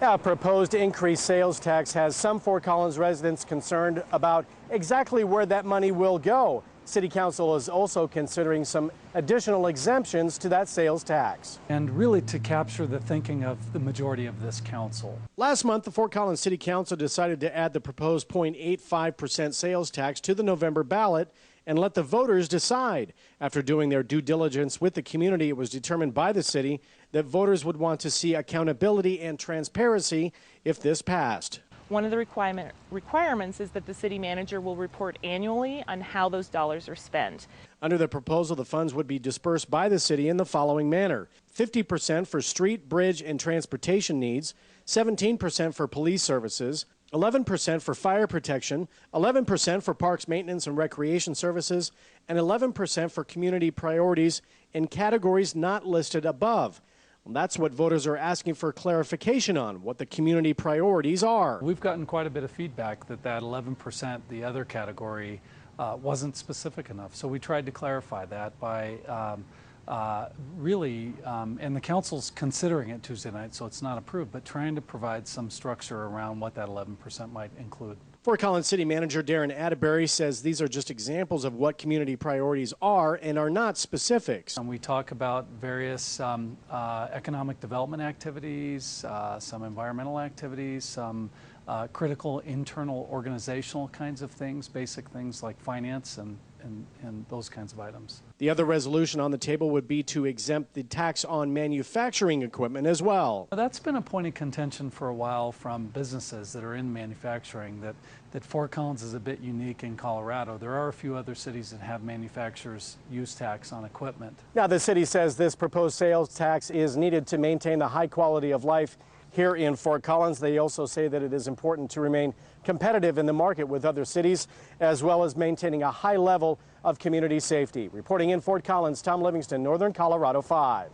A proposed increased sales tax has some Fort Collins residents concerned about exactly where that money will go. City Council is also considering some additional exemptions to that sales tax. And really to capture the thinking of the majority of this council. Last month, the Fort Collins City Council decided to add the proposed 0.85% sales tax to the November ballot and let the voters decide. After doing their due diligence with the community, it was determined by the city that voters would want to see accountability and transparency if this passed. One of the requirements is that the city manager will report annually on how those dollars are spent. Under the proposal, the funds would be dispersed by the city in the following manner: 50% for street, bridge, and transportation needs, 17% for police services, 11% for fire protection, 11% for parks maintenance and recreation services, and 11% for community priorities in categories not listed above. Well, that's what voters are asking for clarification on, what the community priorities are. We've gotten quite a bit of feedback that 11%, the other category, wasn't specific enough. So we tried to clarify that by and the council's considering it Tuesday night, so it's not approved, but trying to provide some structure around what that 11% might include. Fort Collins City Manager Darren Atterbury says these are just examples of what community priorities are and are not specifics. And we talk about various economic development activities, some environmental activities, some critical internal organizational kinds of things, basic things like finance and those kinds of items. The other resolution on the table would be to exempt the tax on manufacturing equipment as well. That's been a point of contention for a while from businesses that are in manufacturing, that Fort Collins is a bit unique in Colorado. There are a few other cities that have manufacturers' use tax on equipment. Now, the city says this proposed sales tax is needed to maintain the high quality of life here in Fort Collins. They also say that it is important to remain competitive in the market with other cities, as well as maintaining a high level of community safety. Reporting in Fort Collins, Tom Livingston, Northern Colorado 5.